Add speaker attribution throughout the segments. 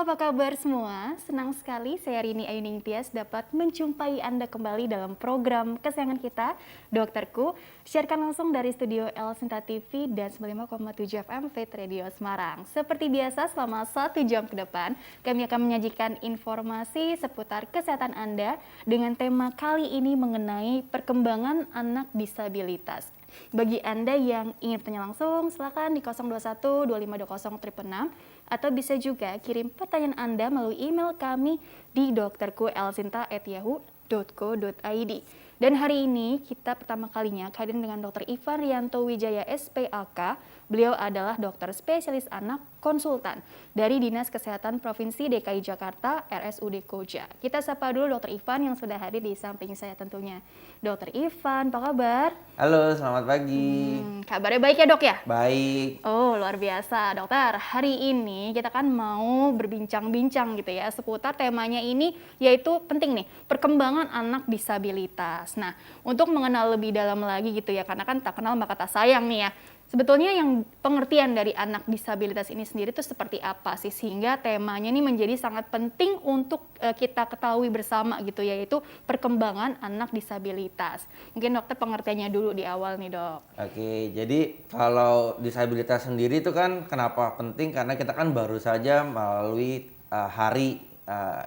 Speaker 1: apa kabar semua? Senang sekali saya Rini Ayuning Tias dapat menjumpai Anda kembali dalam program kesayangan kita, Dokterku, disiarkan langsung dari studio El Sinta TV dan 95,7 FM Faith Radio Semarang. Seperti biasa, selama 1 jam ke depan, kami akan menyajikan informasi seputar kesehatan Anda dengan tema kali ini mengenai perkembangan anak disabilitas. Bagi Anda yang ingin bertanya langsung, silakan di 021 2520 666 atau bisa juga kirim pertanyaan Anda melalui email kami di dokterkuelsinta@yahoo.co.id. Dan hari ini kita pertama kalinya kehadiran dengan Dr. Ivan Rianto Wijaya SPAK. Beliau adalah dokter spesialis anak konsultan dari Dinas Kesehatan Provinsi DKI Jakarta RSUD Koja. Kita sapa dulu Dr. Ivan yang sudah hadir di samping saya tentunya. Dr. Ivan, apa kabar?
Speaker 2: Halo, selamat pagi.
Speaker 1: Kabarnya baik ya dok ya?
Speaker 2: Baik.
Speaker 1: Oh, luar biasa dokter. Hari ini kita kan mau berbincang-bincang gitu ya seputar temanya ini, yaitu penting nih, perkembangan anak disabilitas. Nah, untuk mengenal lebih dalam lagi gitu ya, karena kan tak kenal maka tak sayang nih ya. Sebetulnya yang pengertian dari anak disabilitas ini sendiri itu seperti apa sih, sehingga temanya ini menjadi sangat penting untuk kita ketahui bersama gitu, yaitu perkembangan anak disabilitas. Mungkin dokter pengertiannya dulu di awal nih dok.
Speaker 2: Oke, jadi kalau disabilitas sendiri itu kan kenapa penting? Karena kita kan baru saja melalui Hari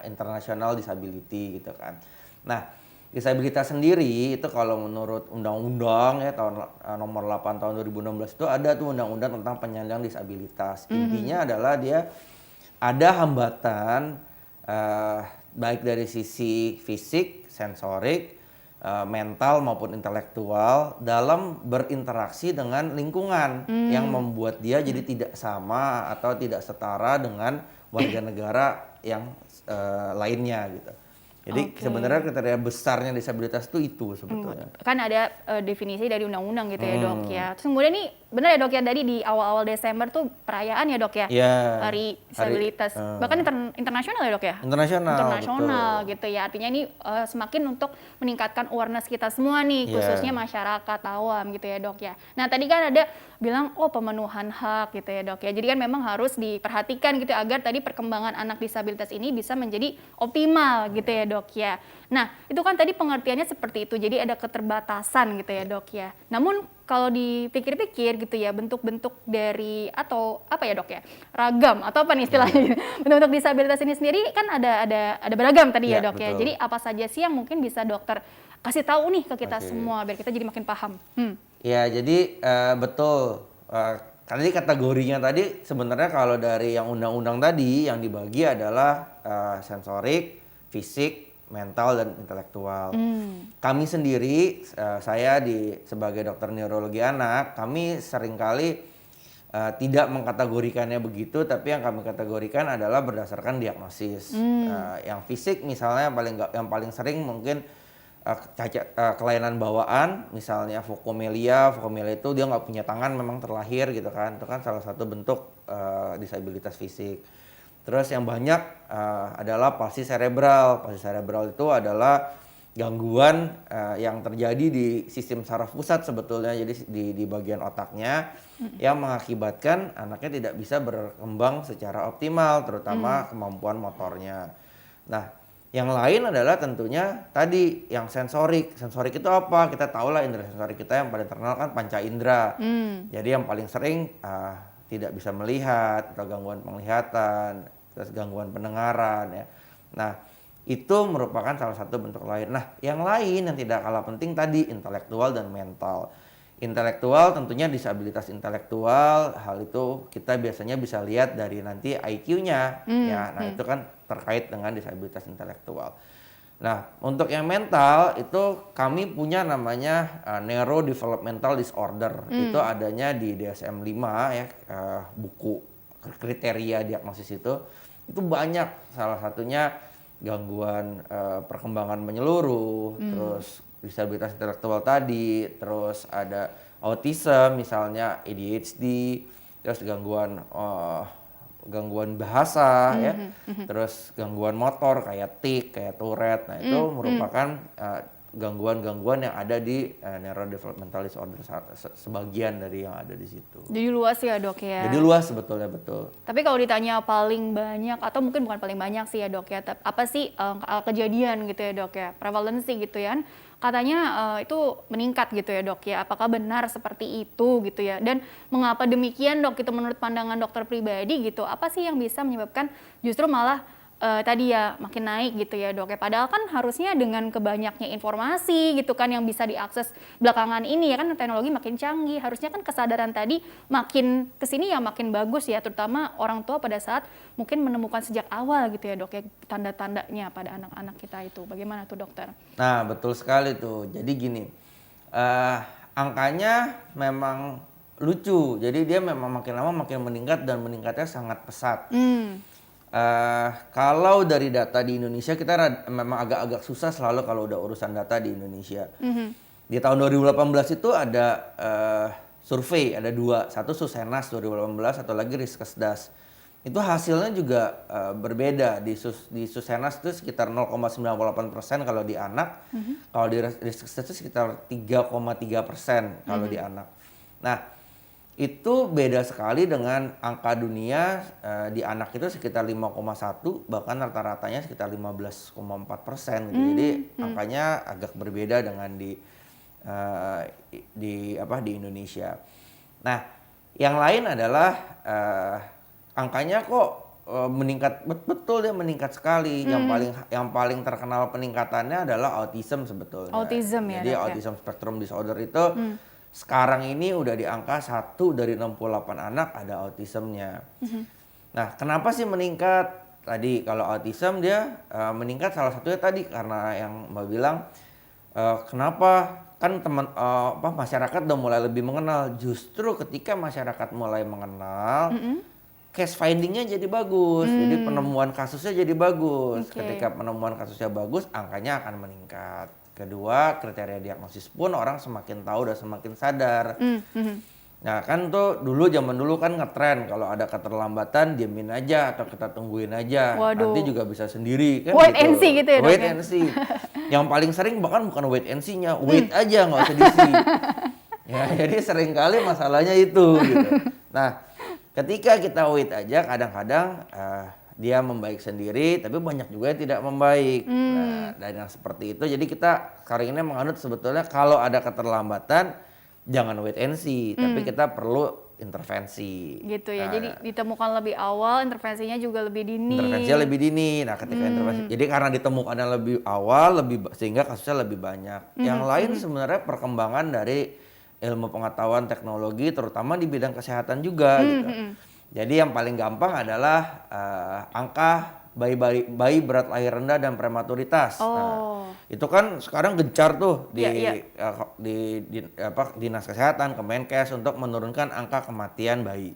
Speaker 2: Internasional Disability gitu kan. Nah, disabilitas sendiri itu kalau menurut undang-undang ya tahun nomor 8 tahun 2016 itu ada tuh undang-undang tentang penyandang disabilitas. Intinya adalah dia ada hambatan baik dari sisi fisik, sensorik, mental maupun intelektual dalam berinteraksi dengan lingkungan yang membuat dia jadi tidak sama atau tidak setara dengan warga negara yang lainnya gitu. Jadi sebenarnya kriteria besarnya disabilitas itu sebetulnya.
Speaker 1: Kan ada definisi dari undang-undang gitu ya dok ya. Terus kemudian nih benar ya dok ya, tadi di awal-awal Desember tuh perayaan ya dok ya,
Speaker 2: Iya,
Speaker 1: Hari Disabilitas. Bahkan internasional ya dok ya?
Speaker 2: internasional,
Speaker 1: Gitu ya. Artinya ini semakin untuk meningkatkan awareness kita semua nih, khususnya masyarakat awam gitu ya dok ya. Nah tadi kan ada bilang pemenuhan hak gitu ya dok ya. Jadi kan memang harus diperhatikan gitu ya, agar tadi perkembangan anak disabilitas ini bisa menjadi optimal gitu ya dok ya. Nah itu kan tadi pengertiannya seperti itu, jadi ada keterbatasan gitu ya dok ya. Namun kalau dipikir-pikir gitu ya, bentuk-bentuk dari atau apa ya dok ya, ragam atau apa nih istilahnya, bentuk-bentuk disabilitas ini sendiri kan ada beragam tadi ya dok ya.
Speaker 2: betul.
Speaker 1: Jadi apa saja sih yang mungkin bisa dokter kasih tahu nih ke kita semua biar kita jadi makin paham.
Speaker 2: Ya, jadi betul. Tadi kategorinya tadi sebenarnya kalau dari yang undang-undang tadi yang dibagi adalah sensorik, fisik, mental dan intelektual. Kami sendiri, saya sebagai dokter neurologi anak, kami seringkali tidak mengkategorikannya begitu, tapi yang kami kategorikan adalah berdasarkan diagnosis. Yang fisik misalnya yang paling sering mungkin kelainan bawaan, misalnya fokomelia itu dia nggak punya tangan memang terlahir gitu kan, itu kan salah satu bentuk disabilitas fisik. Terus yang banyak adalah palsi cerebral itu adalah gangguan yang terjadi di sistem saraf pusat sebetulnya, jadi di bagian otaknya yang mengakibatkan anaknya tidak bisa berkembang secara optimal, terutama kemampuan motornya. Nah, yang lain adalah tentunya tadi yang sensorik. Sensorik itu apa? Kita tahu lah indera sensorik kita yang paling terkenal kan panca indera. Jadi yang paling sering tidak bisa melihat atau gangguan penglihatan, terus gangguan pendengaran ya. Nah, itu merupakan salah satu bentuk lain. Nah, yang lain yang tidak kalah penting tadi intelektual dan mental. Intelektual tentunya disabilitas intelektual, hal itu kita biasanya bisa lihat dari nanti IQ-nya ya. Nah, itu kan terkait dengan disabilitas intelektual. Nah, untuk yang mental itu kami punya namanya neurodevelopmental disorder. Itu adanya di DSM-5 ya, buku kriteria diagnosis itu banyak, salah satunya gangguan perkembangan menyeluruh, terus disabilitas intelektual tadi, terus ada autism misalnya, ADHD, terus gangguan bahasa ya, terus gangguan motor kayak tic, kayak Tourette. Nah, itu merupakan gangguan-gangguan yang ada di neurodevelopmental disorder sebagian dari yang ada di situ.
Speaker 1: Jadi luas ya dok ya.
Speaker 2: Jadi luas sebetulnya, betul.
Speaker 1: Tapi kalau ditanya paling banyak atau mungkin bukan paling banyak sih ya dok ya, apa sih kejadian gitu ya dok ya, prevalensi gitu ya, katanya itu meningkat gitu ya dok ya. Apakah benar seperti itu gitu ya? Dan mengapa demikian dok? Itu menurut pandangan dokter pribadi gitu, apa sih yang bisa menyebabkan justru malah tadi ya makin naik gitu ya dok ya, padahal kan harusnya dengan kebanyaknya informasi gitu kan yang bisa diakses belakangan ini ya kan, teknologi makin canggih, harusnya kan kesadaran tadi makin kesini ya makin bagus ya, terutama orang tua pada saat mungkin menemukan sejak awal gitu ya dok ya tanda-tandanya pada anak-anak kita itu. Bagaimana tuh dokter?
Speaker 2: Nah betul sekali tuh, jadi gini, angkanya memang lucu, jadi dia memang makin lama makin meningkat dan meningkatnya sangat pesat. Kalau dari data di Indonesia kita memang agak-agak susah selalu kalau udah urusan data di Indonesia. Di tahun 2018 itu ada survei, ada dua, satu Susenas 2018, satu lagi Riskesdas. Itu hasilnya juga berbeda. Di Susenas itu sekitar 0,98% kalau di anak, kalau di Riskesdas itu sekitar 3,3% kalau di anak. Nah itu beda sekali dengan angka dunia di anak itu sekitar 5,1, bahkan rata-ratanya sekitar 15,4%. Gitu. Jadi angkanya agak berbeda dengan di Indonesia. Nah, yang lain adalah angkanya kok meningkat, betul dia meningkat sekali. Yang paling terkenal peningkatannya adalah autism sebetulnya.
Speaker 1: Autism ya.
Speaker 2: Jadi autism spectrum disorder itu sekarang ini udah di angka 1 dari 68 anak ada autismnya. Nah, kenapa sih meningkat? Tadi kalau autism dia meningkat salah satunya tadi karena yang Mbak bilang kenapa kan masyarakat udah mulai lebih mengenal. Justru ketika masyarakat mulai mengenal, case findingnya jadi bagus, jadi penemuan kasusnya jadi bagus. Ketika penemuan kasusnya bagus, angkanya akan meningkat. Kedua, kriteria diagnosis pun orang semakin tahu dan semakin sadar. Nah kan tuh zaman dulu kan ngetren kalau ada keterlambatan diemin aja atau kita tungguin aja.
Speaker 1: Waduh.
Speaker 2: Nanti juga bisa sendiri kan.
Speaker 1: Wait and see gitu ya dok.
Speaker 2: Wait and see. Yang paling sering bahkan bukan wait and see-nya, wait aja nggak usah di-see. Ya jadi seringkali masalahnya itu gitu. Nah ketika kita wait aja kadang-kadang dia membaik sendiri, tapi banyak juga yang tidak membaik. Nah, dan yang seperti itu, jadi kita sekarang ini menganut sebetulnya kalau ada keterlambatan, jangan wait and see, tapi kita perlu intervensi.
Speaker 1: Gitu ya, jadi ditemukan lebih awal, intervensinya juga lebih dini.
Speaker 2: Intervensinya lebih dini, nah ketika intervensi, jadi karena ditemukannya lebih awal, sehingga kasusnya lebih banyak. Yang lain sebenarnya perkembangan dari ilmu pengetahuan teknologi, terutama di bidang kesehatan juga gitu. Jadi yang paling gampang adalah angka bayi berat lahir rendah dan prematuritas. Nah, itu kan sekarang gencar tuh di Dinas Kesehatan, Kemenkes untuk menurunkan angka kematian bayi.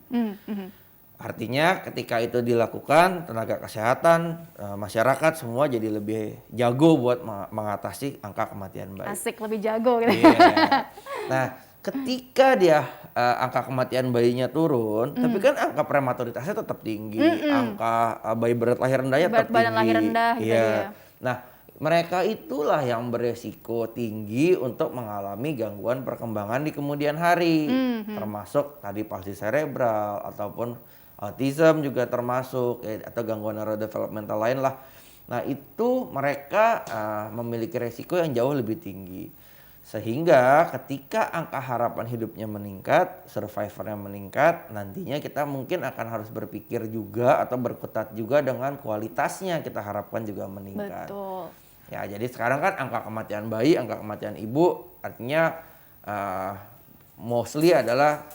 Speaker 2: Artinya ketika itu dilakukan, tenaga kesehatan, masyarakat semua jadi lebih jago buat mengatasi angka kematian bayi.
Speaker 1: Asik, lebih jago gitu.
Speaker 2: Nah, ketika dia angka kematian bayinya turun, tapi kan angka prematuritasnya tetap tinggi, angka bayi berat lahir rendahnya tetap tinggi.
Speaker 1: Lahir rendah gitu ya.
Speaker 2: Nah, mereka itulah yang beresiko tinggi untuk mengalami gangguan perkembangan di kemudian hari, termasuk tadi palsi cerebral ataupun autism juga termasuk atau gangguan neurodevelopmental lain lah. Nah, itu mereka memiliki resiko yang jauh lebih tinggi. Sehingga ketika angka harapan hidupnya meningkat, survivornya meningkat, nantinya kita mungkin akan harus berpikir juga atau berkutat juga dengan kualitasnya kita harapkan juga meningkat.
Speaker 1: Betul.
Speaker 2: Ya, jadi sekarang kan angka kematian bayi, angka kematian ibu artinya mostly adalah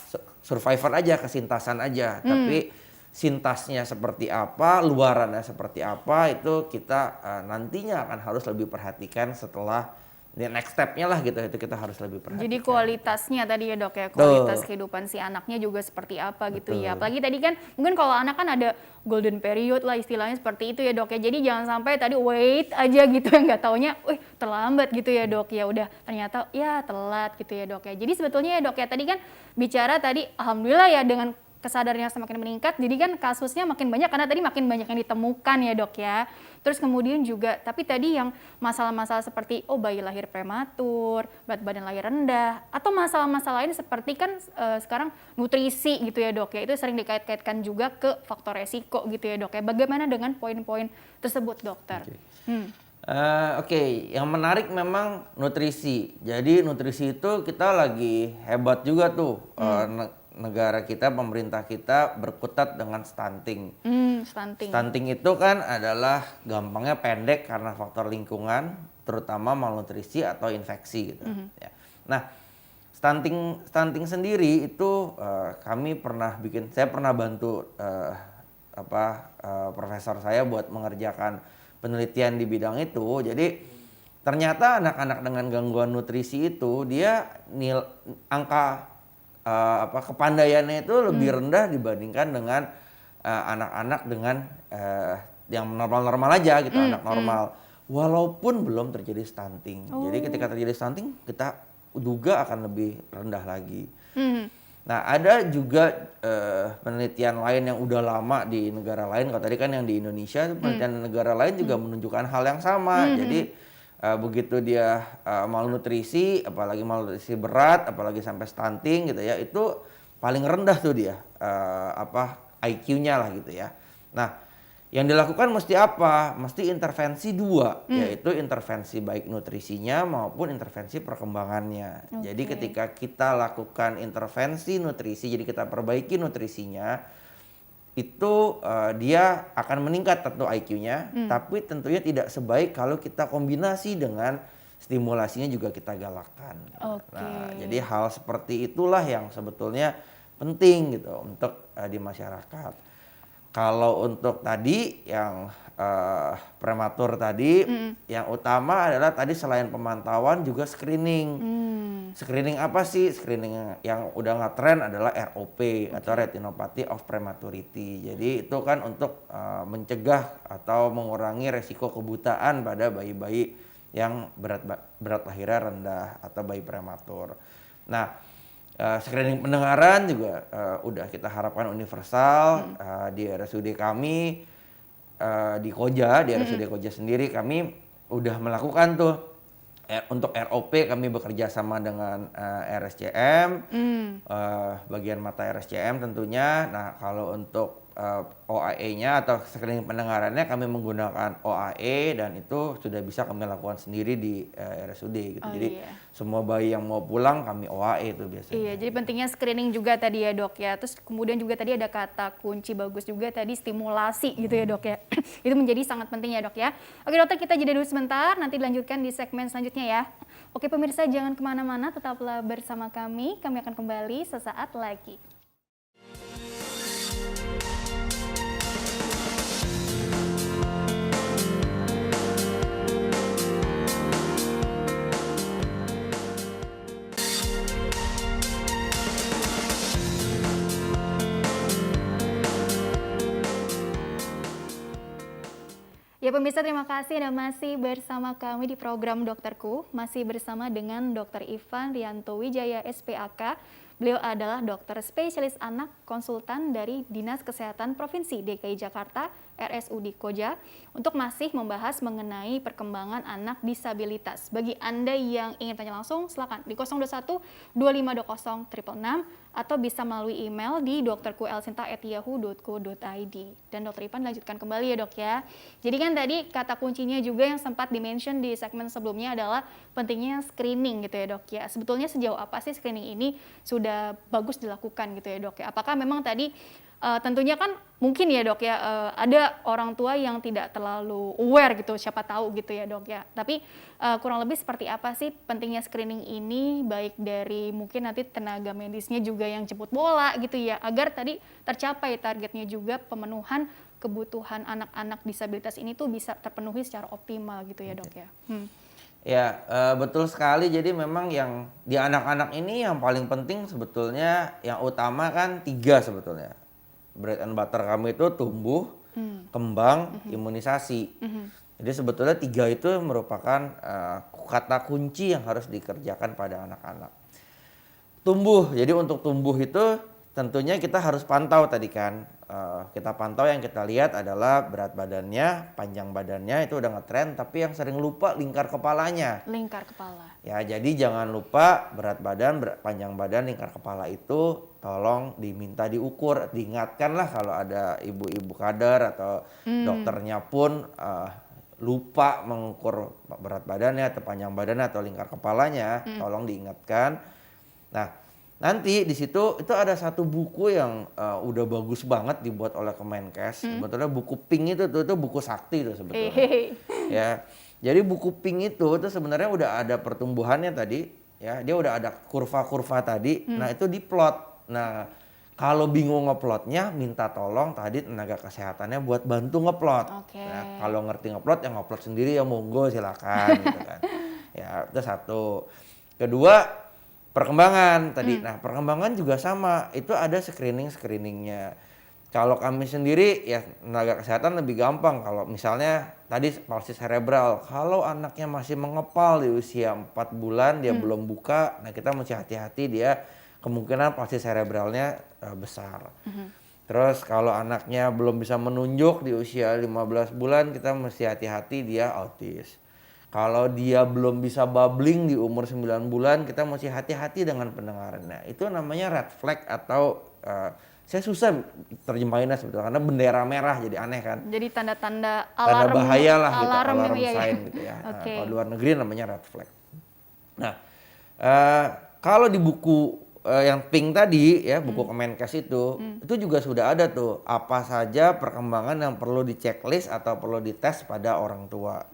Speaker 2: survivor aja, kesintasan aja. Tapi sintasnya seperti apa, luarannya seperti apa, itu kita nantinya akan harus lebih perhatikan setelah next step-nya lah gitu, itu kita harus lebih perhatikan.
Speaker 1: Jadi kualitasnya tadi ya dok ya, kualitas kehidupan si anaknya juga seperti apa gitu ya. Apalagi tadi kan mungkin kalau anak kan ada golden period lah istilahnya seperti itu ya dok ya. Jadi jangan sampai tadi wait aja gitu ya, nggak taunya, terlambat gitu ya dok ya. Udah ternyata ya telat gitu ya dok ya. Jadi sebetulnya ya dok ya tadi kan bicara tadi alhamdulillah ya dengan kesadarannya semakin meningkat, jadi kan kasusnya makin banyak karena tadi makin banyak yang ditemukan ya dok ya. Terus kemudian juga, tapi tadi yang masalah-masalah seperti bayi lahir prematur, berat badan lahir rendah, atau masalah-masalah lain seperti kan sekarang nutrisi gitu ya dok ya, itu sering dikait-kaitkan juga ke faktor resiko gitu ya dok ya. Bagaimana dengan poin-poin tersebut dokter?
Speaker 2: Oke, yang menarik memang nutrisi. Jadi nutrisi itu kita lagi hebat juga tuh. Negara kita, pemerintah kita berkutat dengan stunting.
Speaker 1: Stunting.
Speaker 2: Stunting itu kan adalah gampangnya pendek karena faktor lingkungan, terutama malnutrisi atau infeksi gitu. Ya. Nah, stunting sendiri itu saya pernah bantu profesor saya buat mengerjakan penelitian di bidang itu. Jadi ternyata anak-anak dengan gangguan nutrisi itu dia angka kepandaiannya itu lebih rendah dibandingkan dengan anak-anak dengan yang normal-normal aja gitu, anak normal. Walaupun belum terjadi stunting. Jadi ketika terjadi stunting kita duga akan lebih rendah lagi. Nah, ada juga penelitian lain yang udah lama di negara lain. Kalau tadi kan yang di Indonesia, penelitian negara lain juga menunjukkan hal yang sama. Jadi begitu dia malnutrisi, apalagi malnutrisi berat, apalagi sampai stunting gitu ya, itu paling rendah tuh dia IQ-nya lah gitu ya. Nah, yang dilakukan mesti apa? Mesti intervensi dua, yaitu intervensi baik nutrisinya maupun intervensi perkembangannya. Jadi ketika kita lakukan intervensi nutrisi, jadi kita perbaiki nutrisinya, itu dia akan meningkat tentu IQ-nya, tapi tentunya tidak sebaik kalau kita kombinasi dengan stimulasinya juga kita galakkan. Nah, jadi hal seperti itulah yang sebetulnya penting gitu untuk di masyarakat. Kalau untuk tadi yang prematur tadi, yang utama adalah tadi selain pemantauan juga screening. Screening apa sih? Screening yang udah ngetren adalah ROP atau Retinopathy of Prematurity. Jadi itu kan untuk mencegah atau mengurangi resiko kebutaan pada bayi-bayi yang berat lahirnya rendah atau bayi prematur. Nah, screening pendengaran juga udah kita harapkan universal. Di RSUD kami di Koja, di RSUD Koja sendiri kami udah melakukan tuh untuk ROP. Kami bekerja sama dengan RSCM, bagian mata RSCM tentunya. Nah, kalau untuk OAE-nya atau screening pendengarannya kami menggunakan OAE dan itu sudah bisa kami lakukan sendiri di RSUD gitu. Jadi semua bayi yang mau pulang kami OAE itu biasanya.
Speaker 1: Iya, jadi pentingnya screening juga tadi ya dok ya. Terus kemudian juga tadi ada kata kunci bagus juga tadi stimulasi gitu ya dok ya. Itu menjadi sangat penting ya dok ya. Oke dokter, kita jeda dulu sebentar, nanti dilanjutkan di segmen selanjutnya ya. Oke pemirsa, jangan kemana-mana, tetaplah bersama kami akan kembali sesaat lagi. Ya pemirsa, terima kasih Anda masih bersama kami di program Dokterku. Masih bersama dengan Dr. Ivan Rianto Wijaya SPAK. Beliau adalah dokter spesialis anak konsultan dari Dinas Kesehatan Provinsi DKI Jakarta, RSUD Koja, untuk masih membahas mengenai perkembangan anak disabilitas. Bagi Anda yang ingin tanya langsung, silakan di 021 2520 666 atau bisa melalui email di dokterku.elsinta@yahoo.co.id. Dan Dr. Ivan lanjutkan kembali ya dok ya. Jadi kan tadi kata kuncinya juga yang sempat dimention di segmen sebelumnya adalah pentingnya screening gitu ya dok ya. Sebetulnya sejauh apa sih screening ini sudah bagus dilakukan gitu ya dok ya. Apakah memang tadi tentunya kan mungkin ya dok ya ada orang tua yang tidak terlalu aware gitu, siapa tahu gitu ya dok ya. Tapi kurang lebih seperti apa sih pentingnya screening ini, baik dari mungkin nanti tenaga medisnya juga yang jemput bola gitu ya, agar tadi tercapai targetnya juga pemenuhan kebutuhan anak-anak disabilitas ini tuh bisa terpenuhi secara optimal gitu ya dok ya.
Speaker 2: Ya, betul sekali. Jadi memang yang di anak-anak ini yang paling penting sebetulnya yang utama kan 3 sebetulnya. Bread and butter kami itu tumbuh, kembang, imunisasi. Jadi sebetulnya 3 itu merupakan kata kunci yang harus dikerjakan pada anak-anak. Tumbuh, jadi untuk tumbuh itu tentunya kita harus pantau tadi kan. Kita pantau, yang kita lihat adalah berat badannya, panjang badannya itu udah ngetren, tapi yang sering lupa lingkar kepalanya.
Speaker 1: Lingkar kepala.
Speaker 2: Ya, jadi jangan lupa berat badan, panjang badan, lingkar kepala itu tolong diminta diukur, diingatkanlah kalau ada ibu-ibu kader atau dokternya pun lupa mengukur berat badannya atau panjang badannya atau lingkar kepalanya, tolong diingatkan. Nah, nanti di situ itu ada satu buku yang udah bagus banget dibuat oleh Kemenkes. Sebetulnya buku pink itu buku sakti tuh sebetulnya. Ya. Jadi buku pink itu sebenarnya udah ada pertumbuhannya tadi, ya. Dia udah ada kurva-kurva tadi. Nah, itu diplot. Nah, kalau bingung ngeplotnya, minta tolong tadi tenaga kesehatannya buat bantu ngeplot. Nah, kalau ngerti ngeplot ya ngeplot sendiri ya monggo silakan gitu kan. Ya, itu satu. Kedua, perkembangan tadi. Nah, perkembangan juga sama. Itu ada screeningnya. Kalau kami sendiri ya tenaga kesehatan lebih gampang. Kalau misalnya tadi palsi cerebral, kalau anaknya masih mengepal di usia 4 bulan dia belum buka, nah kita mesti hati-hati, dia kemungkinan palsi cerebralnya besar. Terus kalau anaknya belum bisa menunjuk di usia 15 bulan, kita mesti hati-hati dia autis. Kalau dia belum bisa babbling di umur 9 bulan, kita mesti hati-hati dengan pendengarannya. Itu namanya red flag atau saya susah terjemahinnya sebetulnya karena bendera merah, jadi aneh kan.
Speaker 1: Jadi tanda-tanda
Speaker 2: Tanda
Speaker 1: alarm,
Speaker 2: bahaya lah gitu,
Speaker 1: alarm
Speaker 2: sign gitu ya. Nah,
Speaker 1: Oke.
Speaker 2: kalau luar negeri namanya red flag. Nah, kalau di buku yang pink tadi ya, buku Kemenkes itu juga sudah ada tuh apa saja perkembangan yang perlu di checklist atau perlu dites pada orang tua.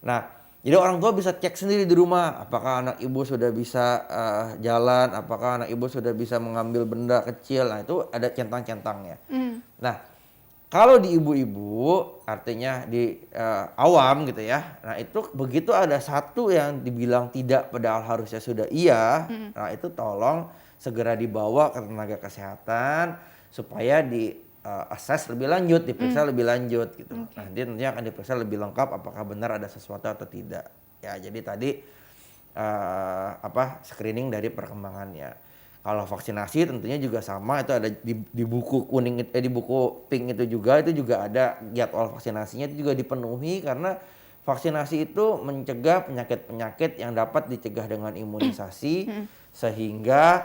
Speaker 2: Nah, jadi orang tua bisa cek sendiri di rumah, apakah anak ibu sudah bisa jalan, apakah anak ibu sudah bisa mengambil benda kecil. Nah, itu ada centang-centangnya. Nah, kalau di ibu-ibu, artinya di awam gitu ya. Nah, itu begitu ada satu yang dibilang tidak padahal harusnya sudah iya. Nah, itu tolong segera dibawa ke tenaga kesehatan supaya di assess lebih lanjut, diperiksa lebih lanjut gitu. Nanti tentunya akan diperiksa lebih lengkap apakah benar ada sesuatu atau tidak. Ya, jadi tadi screening dari perkembangannya. Kalau vaksinasi tentunya juga sama, itu ada di buku kuning di buku pink itu juga ada jadwal vaksinasinya, itu juga dipenuhi karena vaksinasi itu mencegah penyakit-penyakit yang dapat dicegah dengan imunisasi sehingga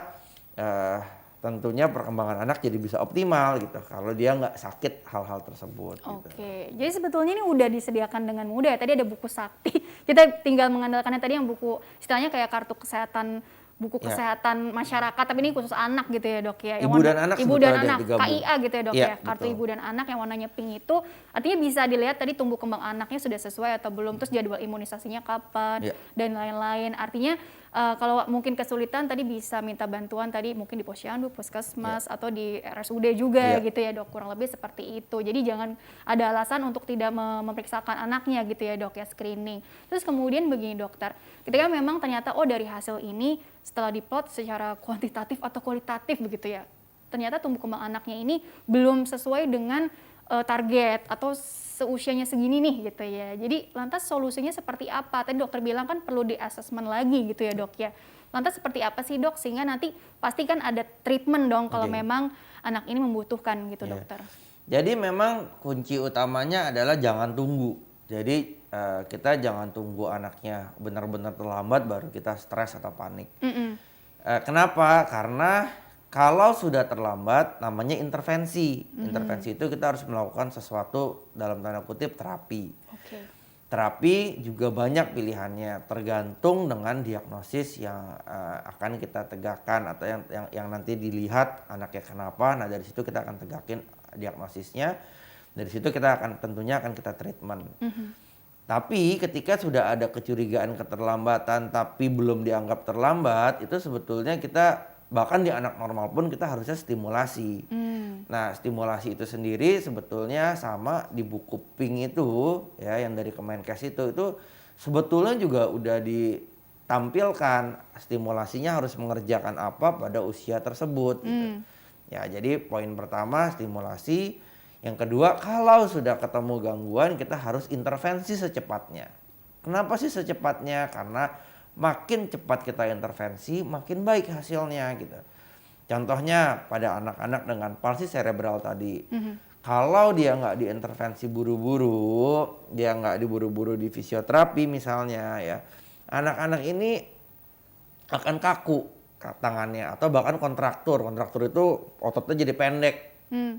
Speaker 2: tentunya perkembangan anak jadi bisa optimal gitu kalau dia nggak sakit hal-hal tersebut.
Speaker 1: Oke, jadi sebetulnya ini udah disediakan dengan mudah ya. Tadi ada buku sakti, kita tinggal mengandalkannya tadi yang buku istilahnya kayak kartu kesehatan, buku kesehatan masyarakat, tapi ini khusus anak gitu ya dok ya.
Speaker 2: Ibu dan anak,
Speaker 1: ibu dan anak, KIA gitu ya dok
Speaker 2: ya,
Speaker 1: ya. Kartu
Speaker 2: betul.
Speaker 1: ibu dan anak yang warnanya pink itu artinya bisa dilihat tadi tumbuh kembang anaknya sudah sesuai atau belum, terus jadwal imunisasinya kapan dan lain-lain. Artinya kalau mungkin kesulitan tadi bisa minta bantuan tadi mungkin di posyandu, puskesmas atau di RSUD juga gitu ya dok, kurang lebih seperti itu. Jadi jangan ada alasan untuk tidak memeriksakan anaknya gitu ya dok ya, screening. Terus kemudian begini dokter, ketika memang ternyata dari hasil ini setelah diplot secara kuantitatif atau kualitatif begitu ya, ternyata tumbuh kembang anaknya ini belum sesuai dengan target atau seusianya segini nih gitu ya. Jadi lantas solusinya seperti apa? Tadi dokter bilang kan perlu di assessment lagi gitu ya dok ya. Lantas seperti apa sih dok sehingga nanti pasti kan ada treatment dong kalau memang anak ini membutuhkan gitu dokter.
Speaker 2: Jadi memang kunci utamanya adalah jangan tunggu. Jadi kita jangan tunggu anaknya benar-benar terlambat baru kita stres atau panik. Kenapa? Karena kalau sudah terlambat namanya intervensi. Intervensi itu kita harus melakukan sesuatu dalam tanda kutip terapi. Terapi juga banyak pilihannya, tergantung dengan diagnosis yang akan kita tegakkan atau yang nanti dilihat anaknya kenapa. Nah, dari situ kita akan tegakin diagnosisnya. Dari situ kita tentunya akan kita treatment. Tapi ketika sudah ada kecurigaan keterlambatan tapi belum dianggap terlambat, itu sebetulnya kita bahkan di anak normal pun kita harusnya stimulasi. Nah, stimulasi itu sendiri sebetulnya sama di buku pink itu ya, yang dari Kemenkes itu sebetulnya juga udah ditampilkan stimulasinya harus mengerjakan apa pada usia tersebut gitu. Ya, jadi poin pertama stimulasi, yang kedua kalau sudah ketemu gangguan kita harus intervensi secepatnya. Kenapa sih secepatnya? Karena makin cepat kita intervensi, makin baik hasilnya gitu. Contohnya pada anak-anak dengan palsi cerebral tadi. Kalau dia nggak diintervensi buru-buru, dia nggak diburu-buru di fisioterapi misalnya ya, anak-anak ini akan kaku tangannya atau bahkan kontraktur. Kontraktur itu ototnya jadi pendek.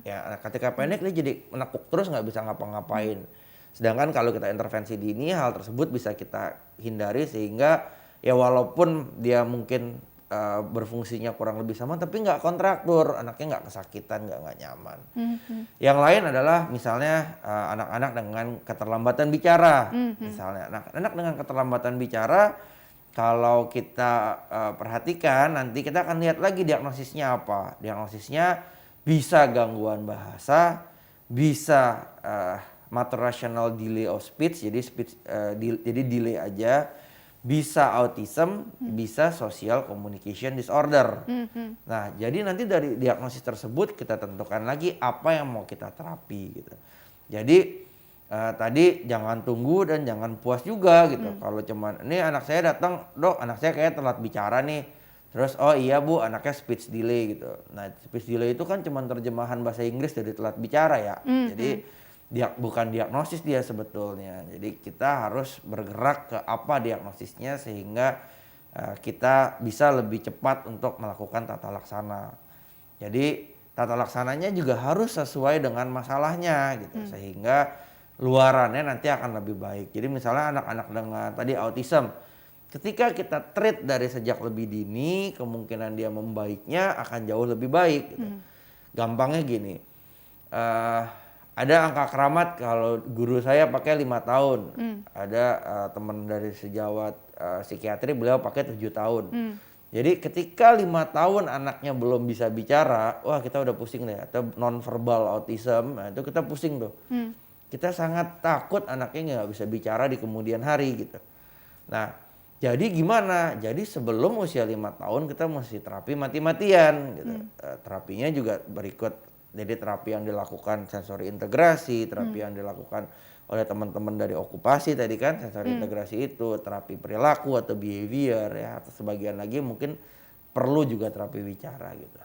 Speaker 2: Ya, ketika pendek dia jadi menekuk terus nggak bisa ngapa-ngapain. Sedangkan kalau kita intervensi dini, hal tersebut bisa kita hindari sehingga ya walaupun dia mungkin berfungsinya kurang lebih sama, tapi nggak kontraktur, anaknya nggak kesakitan, nggak nyaman. Yang lain adalah misalnya anak-anak dengan keterlambatan bicara. Misalnya anak-anak dengan keterlambatan bicara, kalau kita perhatikan nanti kita akan lihat lagi diagnosisnya apa. Diagnosisnya bisa gangguan bahasa, bisa motor rational delay of speech, jadi jadi delay aja, bisa autism, bisa social communication disorder. Nah, jadi nanti dari diagnosis tersebut kita tentukan lagi apa yang mau kita terapi gitu. Jadi tadi jangan tunggu dan jangan puas juga gitu. Kalau cuman ini anak saya datang, dok, anak saya kayak telat bicara nih. Terus oh iya bu, anaknya speech delay gitu. Nah, speech delay itu kan cuman terjemahan bahasa Inggris dari telat bicara ya. Jadi bukan diagnosis dia sebetulnya. Jadi kita harus bergerak ke apa diagnosisnya sehingga kita bisa lebih cepat untuk melakukan tata laksana. Jadi tata laksananya juga harus sesuai dengan masalahnya gitu sehingga luarannya nanti akan lebih baik. Jadi misalnya anak-anak dengan tadi autism, ketika kita treat dari sejak lebih dini, kemungkinan dia membaiknya akan jauh lebih baik gitu. Gampangnya gini, ada angka keramat kalau guru saya pakai 5 tahun. Ada teman dari sejawat psikiatri, beliau pakai 7 tahun. Jadi ketika 5 tahun anaknya belum bisa bicara, wah kita udah pusing deh. Atau non-verbal autism, nah itu kita pusing tuh. Kita sangat takut anaknya nggak bisa bicara di kemudian hari gitu. Nah, jadi gimana? Jadi sebelum usia 5 tahun kita mesti terapi mati-matian gitu. Terapinya juga berikut. Jadi terapi yang dilakukan sensori integrasi, terapi yang dilakukan oleh teman-teman dari okupasi tadi kan, sensori integrasi itu, terapi perilaku atau behavior ya, atau sebagian lagi mungkin perlu juga terapi bicara gitu.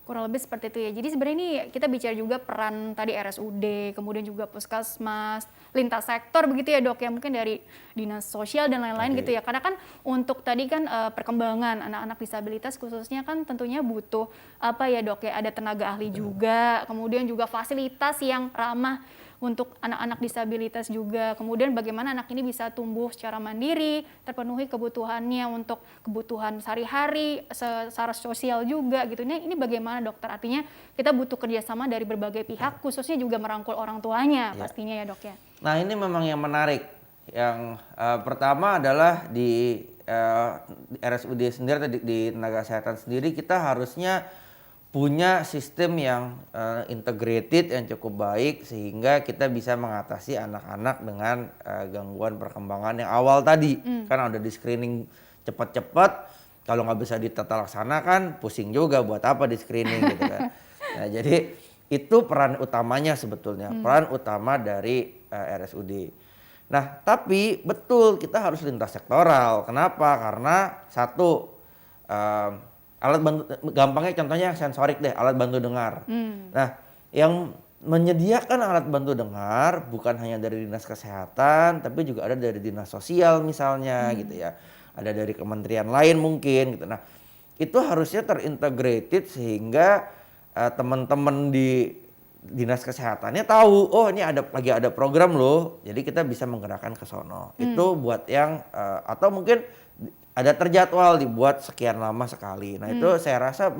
Speaker 1: Kurang lebih seperti itu ya. Jadi sebenarnya ini kita bicara juga peran tadi RSUD, kemudian juga puskesmas, lintas sektor begitu ya dok ya, mungkin dari dinas sosial dan lain-lain gitu ya. Karena kan untuk tadi kan perkembangan anak-anak disabilitas khususnya kan tentunya butuh apa ya dok ya, ada tenaga ahli juga, kemudian juga fasilitas yang ramah untuk anak-anak disabilitas juga. Kemudian bagaimana anak ini bisa tumbuh secara mandiri, terpenuhi kebutuhannya untuk kebutuhan sehari-hari, secara sosial juga gitu. Ini bagaimana dokter? Artinya kita butuh kerjasama dari berbagai pihak, khususnya juga merangkul orang tuanya pastinya ya dok ya.
Speaker 2: Nah ini memang yang menarik. Yang pertama adalah di RSUD sendiri, di tenaga kesehatan sendiri kita harusnya punya sistem yang integrated yang cukup baik sehingga kita bisa mengatasi anak-anak dengan gangguan perkembangan yang awal tadi. Kan udah di screening cepat-cepat, kalau nggak bisa ditata laksana kan pusing juga buat apa di screening gitu kan. Nah jadi itu peran utamanya sebetulnya, peran utama dari RSUD. Nah tapi betul kita harus lintas sektoral. Kenapa? Karena satu, alat bantu, gampangnya contohnya yang sensorik deh, alat bantu dengar. Nah, yang menyediakan alat bantu dengar bukan hanya dari dinas kesehatan, tapi juga ada dari dinas sosial misalnya gitu ya. Ada dari kementerian lain mungkin gitu. Nah, itu harusnya terintegrated sehingga teman-teman di dinas kesehatannya tahu, oh ini lagi ada program loh, jadi kita bisa menggerakkan ke sono. Itu buat yang atau mungkin ada terjadwal dibuat sekian lama sekali. Nah itu saya rasa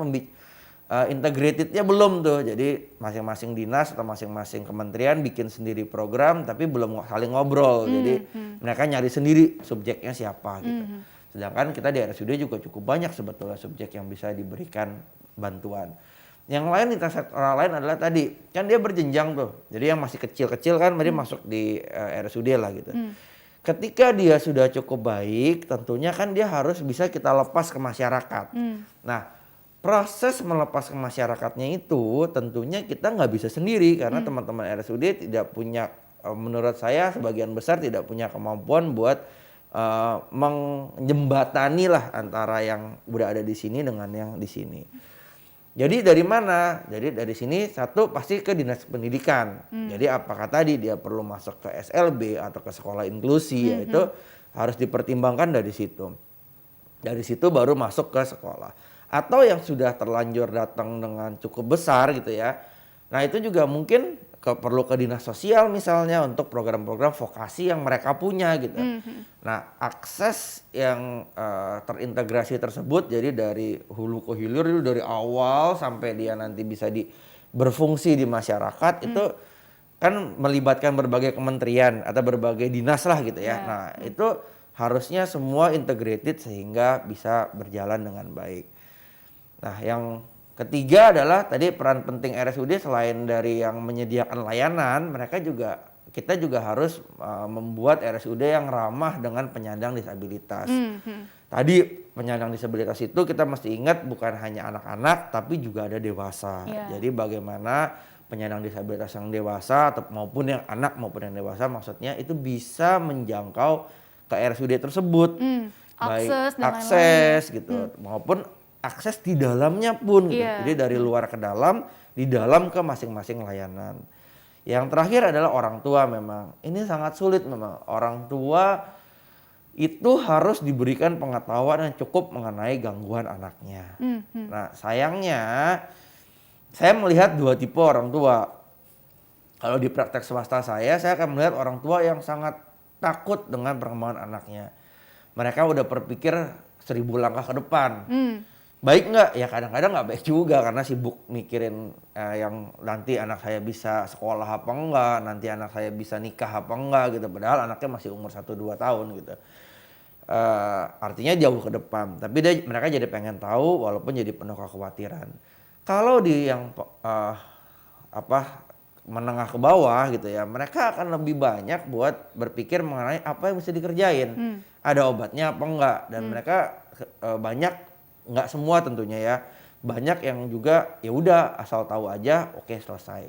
Speaker 2: integratednya belum tuh. Jadi masing-masing dinas atau masing-masing kementerian bikin sendiri program tapi belum saling ngobrol. Jadi mereka nyari sendiri subjeknya siapa gitu. Sedangkan kita di RSUD juga cukup banyak sebetulnya subjek yang bisa diberikan bantuan. Yang lain lintas sektoral lain adalah tadi, kan dia berjenjang tuh. Jadi yang masih kecil-kecil kan dia masuk di RSUD lah gitu. Ketika dia sudah cukup baik, tentunya kan dia harus bisa kita lepas ke masyarakat. Nah, proses melepas ke masyarakatnya itu tentunya kita nggak bisa sendiri karena teman-teman RSUD tidak punya, menurut saya sebagian besar tidak punya kemampuan buat menjembatani lah antara yang udah ada di sini dengan yang di sini. Jadi dari mana? Jadi dari sini satu pasti ke dinas pendidikan. Jadi apakah tadi dia perlu masuk ke SLB atau ke sekolah inklusi, ya itu harus dipertimbangkan dari situ. Dari situ baru masuk ke sekolah. Atau yang sudah terlanjur datang dengan cukup besar gitu ya. Nah itu juga mungkin perlu ke dinas sosial misalnya untuk program-program vokasi yang mereka punya gitu. Nah akses yang terintegrasi tersebut jadi dari hulu ke hilir itu dari awal sampai dia nanti bisa berfungsi di masyarakat itu kan melibatkan berbagai kementerian atau berbagai dinas lah gitu ya. Nah itu harusnya semua integrated sehingga bisa berjalan dengan baik. Nah, yang ketiga adalah tadi peran penting RSUD selain dari yang menyediakan layanan, kita juga harus membuat RSUD yang ramah dengan penyandang disabilitas. Tadi penyandang disabilitas itu kita mesti ingat bukan hanya anak-anak tapi juga ada dewasa. Jadi bagaimana penyandang disabilitas yang dewasa atau maupun yang anak maupun yang dewasa maksudnya itu bisa menjangkau ke RSUD tersebut. Baik akses gitu maupun akses di dalamnya pun gitu. Jadi dari luar ke dalam, di dalam ke masing-masing layanan. Yang terakhir adalah orang tua memang. Ini sangat sulit memang. Orang tua itu harus diberikan pengetahuan yang cukup mengenai gangguan anaknya. Nah, sayangnya saya melihat dua tipe orang tua. Kalau di praktek swasta saya akan melihat orang tua yang sangat takut dengan perkembangan anaknya. Mereka udah berpikir 1000 langkah ke depan. Baik nggak? Ya kadang-kadang nggak baik juga karena sibuk mikirin yang nanti anak saya bisa sekolah apa enggak, nanti anak saya bisa nikah apa enggak gitu. Padahal anaknya masih umur 1-2 tahun gitu. Artinya jauh ke depan. Tapi mereka jadi pengen tahu walaupun jadi penuh kekhawatiran. Kalau di yang menengah ke bawah gitu ya, mereka akan lebih banyak buat berpikir mengenai apa yang bisa dikerjain. Ada obatnya apa enggak dan mereka banyak nggak semua tentunya ya, banyak yang juga ya udah asal tahu aja oke selesai.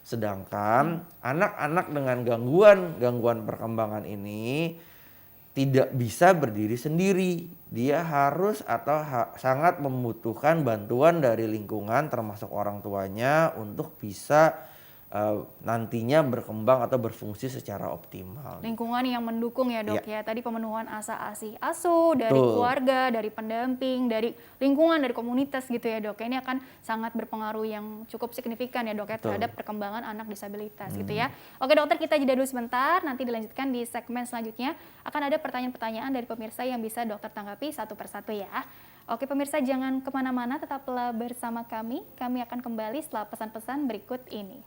Speaker 2: Sedangkan anak-anak dengan gangguan perkembangan ini tidak bisa berdiri sendiri. Dia harus atau sangat membutuhkan bantuan dari lingkungan termasuk orang tuanya untuk bisa nantinya berkembang atau berfungsi secara optimal.
Speaker 1: Lingkungan yang mendukung ya dok ya. Tadi pemenuhan asa-asi asuh dari keluarga, dari pendamping, dari lingkungan, dari komunitas gitu ya dok. Ini akan sangat berpengaruh yang cukup signifikan ya dok ya terhadap perkembangan anak disabilitas gitu ya. Oke dokter, kita jeda dulu sebentar, nanti dilanjutkan di segmen selanjutnya. Akan ada pertanyaan-pertanyaan dari pemirsa yang bisa dokter tanggapi satu persatu ya. Oke pemirsa, jangan kemana-mana, tetaplah bersama kami. Kami akan kembali setelah pesan-pesan berikut ini.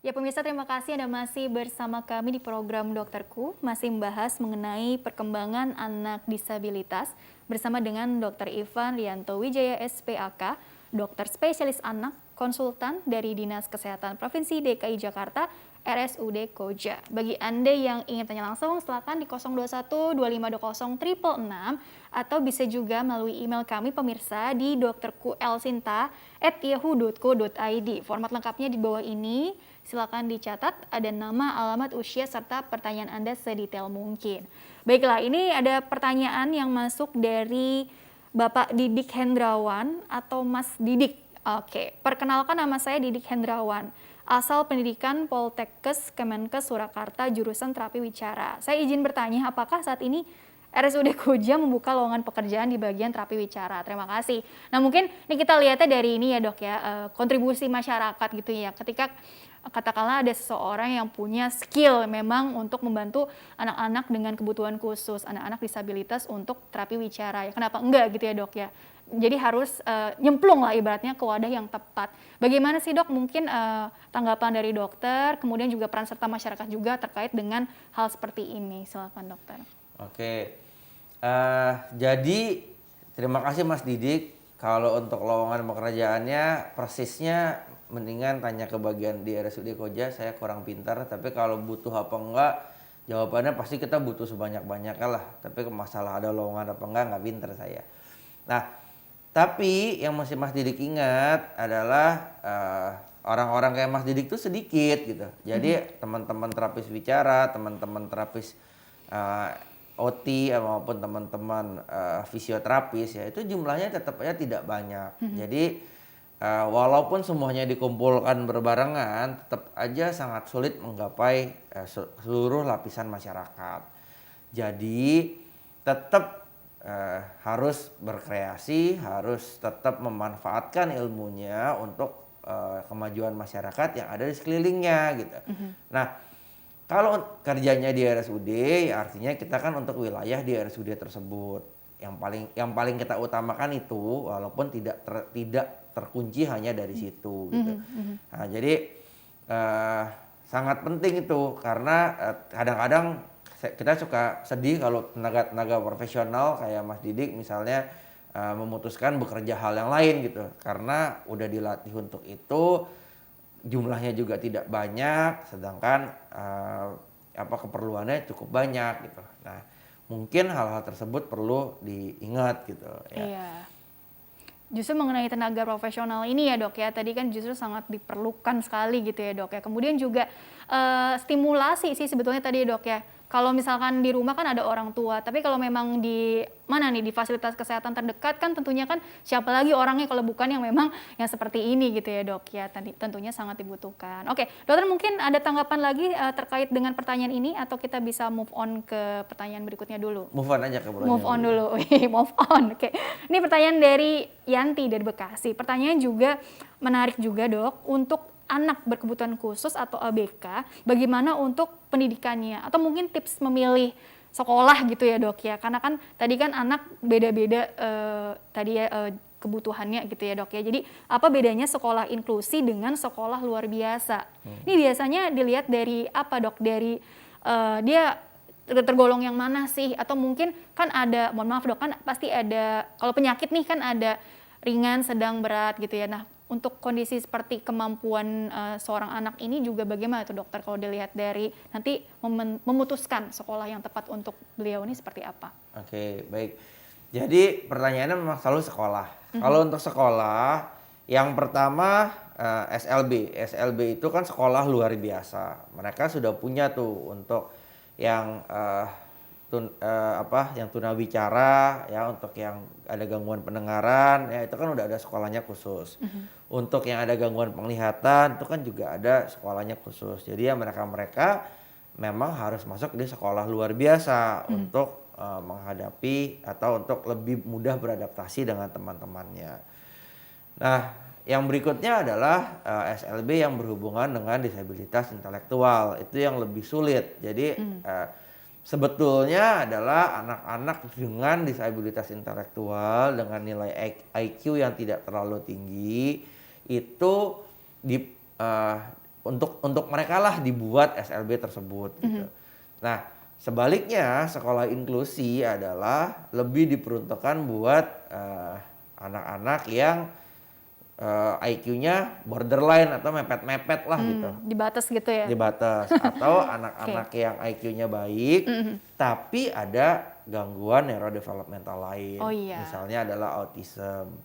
Speaker 1: Ya pemirsa, terima kasih Anda masih bersama kami di program Dokterku, masih membahas mengenai perkembangan anak disabilitas bersama dengan Dr. Ivan Rianto Wijaya SPAK, dokter spesialis anak, konsultan dari Dinas Kesehatan Provinsi DKI Jakarta, RSUD Koja. Bagi Anda yang ingin tanya langsung, silakan di 021 2520 666 atau bisa juga melalui email kami pemirsa di dokterkuelsinta@yahoo.co.id. Format lengkapnya di bawah ini. Silakan dicatat, ada nama, alamat, usia, serta pertanyaan Anda sedetail mungkin. Baiklah, ini ada pertanyaan yang masuk dari Bapak Didik Hendrawan atau Mas Didik. Oke, perkenalkan nama saya Didik Hendrawan. Asal pendidikan Poltekkes Kemenkes Surakarta, jurusan terapi wicara. Saya izin bertanya, apakah saat ini RSUD Koja membuka lowongan pekerjaan di bagian terapi wicara? Terima kasih. Nah mungkin ini kita lihatnya dari ini ya dok ya, kontribusi masyarakat gitu ya. Ketika katakanlah ada seseorang yang punya skill memang untuk membantu anak-anak dengan kebutuhan khusus, anak-anak disabilitas untuk terapi wicara. Ya kenapa enggak gitu ya dok ya. Jadi harus nyemplung lah ibaratnya ke wadah yang tepat. Bagaimana sih dok mungkin tanggapan dari dokter, kemudian juga peran serta masyarakat juga terkait dengan hal seperti ini. Silakan dokter.
Speaker 2: Oke, jadi terima kasih Mas Didik. Kalau untuk lowongan pekerjaannya persisnya mendingan tanya ke bagian di RSUD Koja, saya kurang pintar. Tapi kalau butuh apa enggak, Jawabannya pasti kita butuh sebanyak-banyaknya lah. Tapi masalah ada lowongan apa nggak pinter saya. Nah, tapi yang mesti Mas Didik ingat adalah orang-orang kayak Mas Didik tuh sedikit gitu. Jadi teman-teman terapis bicara, teman-teman terapis OT maupun teman-teman fisioterapis ya itu jumlahnya tetap aja tidak banyak. Jadi walaupun semuanya dikumpulkan berbarengan, tetap aja sangat sulit menggapai seluruh lapisan masyarakat. Jadi tetap harus berkreasi, harus tetap memanfaatkan ilmunya untuk kemajuan masyarakat yang ada di sekelilingnya gitu. Nah, kalau kerjanya di RSUD, ya artinya kita kan untuk wilayah di RSUD tersebut. Yang paling kita utamakan itu, walaupun tidak terkunci hanya dari situ gitu. Nah, jadi sangat penting itu karena kadang-kadang kita suka sedih kalau tenaga profesional kayak Mas Didik misalnya memutuskan bekerja hal yang lain gitu karena udah dilatih untuk itu, jumlahnya juga tidak banyak, sedangkan keperluannya cukup banyak gitu. Nah, mungkin hal-hal tersebut perlu diingat gitu ya.
Speaker 1: Iya. Justru mengenai tenaga profesional ini ya dok ya, tadi kan justru sangat diperlukan sekali gitu ya dok ya. Kemudian juga stimulasi sih sebetulnya tadi dok ya. Kalau misalkan di rumah kan ada orang tua, tapi kalau memang di fasilitas kesehatan terdekat kan tentunya kan siapa lagi orangnya kalau bukan yang memang yang seperti ini gitu ya dok ya, tentunya sangat dibutuhkan. Oke, dokter mungkin ada tanggapan lagi terkait dengan pertanyaan ini atau kita bisa move on ke pertanyaan berikutnya dulu?
Speaker 2: Move on aja ke pertanyaan.
Speaker 1: Move on dulu, move on. Oke, ini pertanyaan dari Yanti dari Bekasi. Pertanyaan juga menarik juga dok, untuk anak berkebutuhan khusus atau ABK, bagaimana untuk pendidikannya atau mungkin tips memilih sekolah gitu ya dok ya, karena kan tadi kan anak beda-beda kebutuhannya gitu ya dok ya. Jadi apa bedanya sekolah inklusi dengan sekolah luar biasa? Ini biasanya dilihat dari apa dok? Dari dia tergolong yang mana sih? Atau mungkin kan ada, mohon maaf dok, kan pasti ada kalau penyakit nih kan ada ringan, sedang, berat gitu ya. Nah, untuk kondisi seperti kemampuan seorang anak ini juga bagaimana tuh dokter kalau dilihat dari nanti memutuskan sekolah yang tepat untuk beliau ini seperti apa?
Speaker 2: Oke, baik. Jadi pertanyaannya memang selalu sekolah. Kalau untuk sekolah, yang pertama SLB. SLB itu kan sekolah luar biasa. Mereka sudah punya tuh untuk yang yang tunawicara ya, untuk yang ada gangguan pendengaran ya itu kan udah ada sekolahnya khusus. Untuk yang ada gangguan penglihatan itu kan juga ada sekolahnya khusus. Jadi ya mereka memang harus masuk di sekolah luar biasa untuk menghadapi atau untuk lebih mudah beradaptasi dengan teman-temannya. Nah, yang berikutnya adalah SLB yang berhubungan dengan disabilitas intelektual. Itu yang lebih sulit. Jadi sebetulnya adalah anak-anak dengan disabilitas intelektual dengan nilai IQ yang tidak terlalu tinggi itu untuk mereka lah dibuat SLB tersebut gitu. Nah, sebaliknya sekolah inklusi adalah lebih diperuntukkan buat anak-anak yang IQ-nya borderline atau mepet-mepet lah gitu.
Speaker 1: Dibatas gitu ya?
Speaker 2: Dibatas. Atau anak-anak yang IQ-nya baik, tapi ada gangguan neurodevelopmental lain.
Speaker 1: Oh, iya.
Speaker 2: Misalnya adalah autism.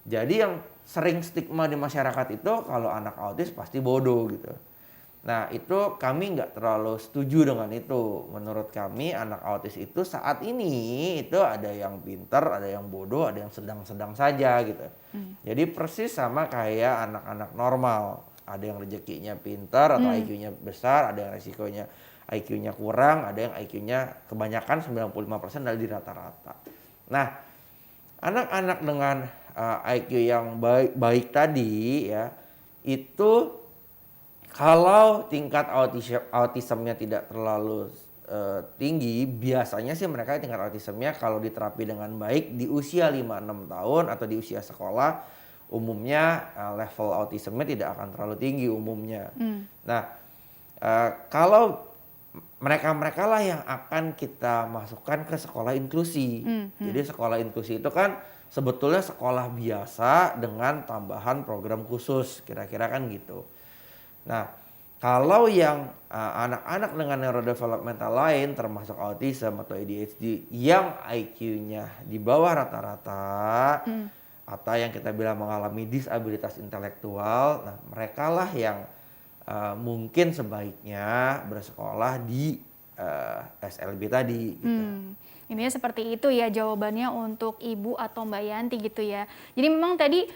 Speaker 2: Jadi yang sering stigma di masyarakat itu kalau anak autis pasti bodoh gitu. Nah itu kami nggak terlalu setuju dengan itu. Menurut kami anak autis itu saat ini itu ada yang pintar, ada yang bodoh, ada yang sedang-sedang saja gitu. Jadi persis sama kayak anak-anak normal. Ada yang rezekinya pintar atau IQ-nya besar, ada yang resikonya IQ-nya kurang, ada yang IQ-nya kebanyakan 95% dari rata-rata. Nah anak-anak dengan IQ yang baik tadi ya itu kalau tingkat autismnya tidak terlalu tinggi, biasanya sih mereka tingkat autismnya kalau diterapi dengan baik di usia 5-6 tahun atau di usia sekolah, umumnya level autismnya tidak akan terlalu tinggi umumnya. Nah, kalau mereka-mereka lah yang akan kita masukkan ke sekolah inklusi. Jadi sekolah inklusi itu kan sebetulnya sekolah biasa dengan tambahan program khusus, kira-kira kan gitu. Nah, Kalau yang anak-anak dengan neurodevelopmental lain termasuk autism atau ADHD yang IQ-nya di bawah rata-rata atau yang kita bilang mengalami disabilitas intelektual, nah mereka lah yang mungkin sebaiknya bersekolah di SLB tadi gitu.
Speaker 1: Intinya seperti itu ya jawabannya untuk Ibu atau Mbak Yanti gitu ya. Jadi memang tadi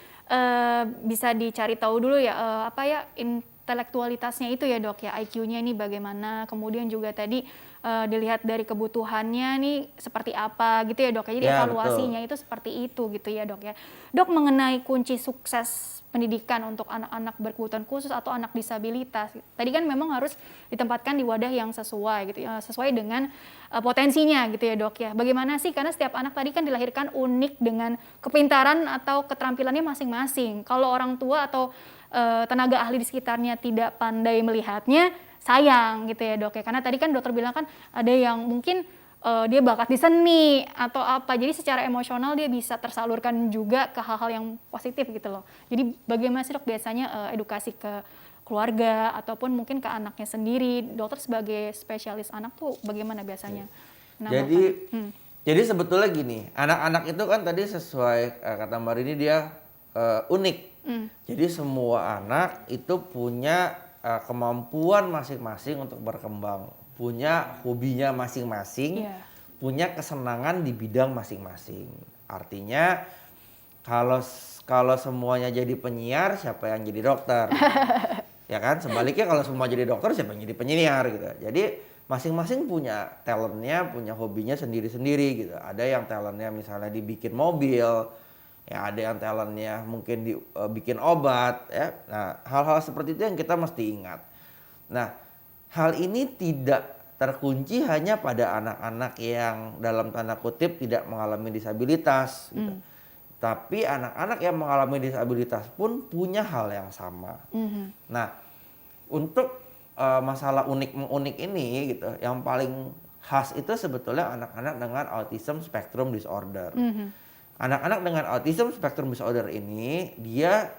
Speaker 1: bisa dicari tahu dulu ya apa ya intelektualitasnya itu ya Dok ya, IQ-nya ini bagaimana, kemudian juga tadi dilihat dari kebutuhannya nih seperti apa gitu ya Dok ya. Jadi
Speaker 2: Ya,
Speaker 1: evaluasinya
Speaker 2: betul.
Speaker 1: itu seperti itu gitu ya Dok ya. Dok, mengenai kunci sukses pendidikan untuk anak-anak berkebutuhan khusus atau anak disabilitas. Tadi kan memang harus ditempatkan di wadah yang sesuai gitu ya, sesuai dengan potensinya gitu ya Dok ya. Bagaimana sih, karena setiap anak tadi kan dilahirkan unik dengan kepintaran atau keterampilannya masing-masing. Kalau orang tua atau tenaga ahli di sekitarnya tidak pandai melihatnya, sayang gitu ya Dok ya. Karena tadi kan dokter bilang kan ada yang mungkin dia bakat di seni atau apa. Jadi secara emosional dia bisa tersalurkan juga ke hal-hal yang positif gitu loh. Jadi bagaimana sih Dok biasanya edukasi ke keluarga ataupun mungkin ke anaknya sendiri. Dokter sebagai spesialis anak tuh bagaimana biasanya
Speaker 2: Jadi
Speaker 1: menambahkan?
Speaker 2: jadi sebetulnya gini, anak-anak itu kan tadi sesuai kata Mbak Rini dia unik. Jadi semua anak itu punya kemampuan masing-masing untuk berkembang, punya hobinya masing-masing,
Speaker 1: Iya.
Speaker 2: punya kesenangan di bidang masing-masing. Artinya kalau kalau semuanya jadi penyiar, siapa yang jadi dokter? Ya kan? Sebaliknya kalau semua jadi dokter, siapa yang jadi penyiar gitu. Jadi masing-masing punya talentnya, punya hobinya sendiri-sendiri gitu. Ada yang talentnya misalnya dibikin mobil, ya ada yang talentnya mungkin bikin obat, ya. Nah, hal-hal seperti itu yang kita mesti ingat. Nah, hal ini tidak terkunci hanya pada anak-anak yang dalam tanda kutip tidak mengalami disabilitas gitu. Tapi anak-anak yang mengalami disabilitas pun punya hal yang sama. Nah, untuk masalah unik-unik ini gitu, yang paling khas itu sebetulnya anak-anak dengan autism spectrum disorder. Anak-anak dengan autism spectrum disorder ini dia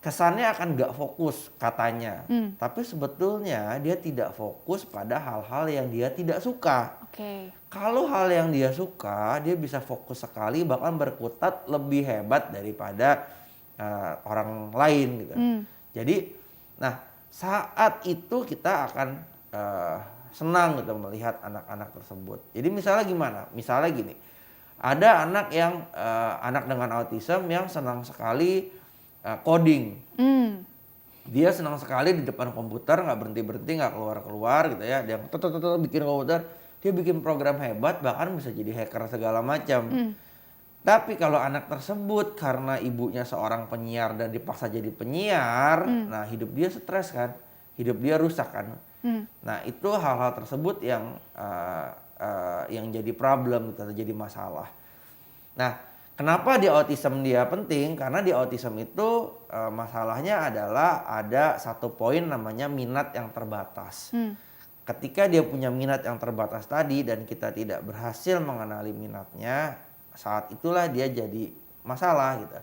Speaker 2: kesannya akan gak fokus katanya, tapi sebetulnya dia tidak fokus pada hal-hal yang dia tidak suka.
Speaker 1: Oke.
Speaker 2: Kalau hal yang dia suka, dia bisa fokus sekali, bahkan berkutat lebih hebat daripada orang lain gitu. Jadi, nah saat itu kita akan senang gitu melihat anak-anak tersebut. Jadi misalnya gimana? Misalnya gini, ada anak yang anak dengan autism yang senang sekali coding. Dia senang sekali di depan komputer, nggak berhenti-berhenti, nggak keluar-keluar gitu ya. Dia bikin komputer, dia bikin program hebat, bahkan bisa jadi hacker segala macam. Tapi kalau anak tersebut karena ibunya seorang penyiar dan dipaksa jadi penyiar, nah hidup dia stres kan, hidup dia rusak kan. Nah itu hal-hal tersebut yang jadi problem, gitu, jadi masalah. Nah, kenapa di autism dia penting? Karena di autism itu masalahnya adalah ada satu poin namanya minat yang terbatas. Ketika dia punya minat yang terbatas tadi dan kita tidak berhasil mengenali minatnya, saat itulah dia jadi masalah gitu.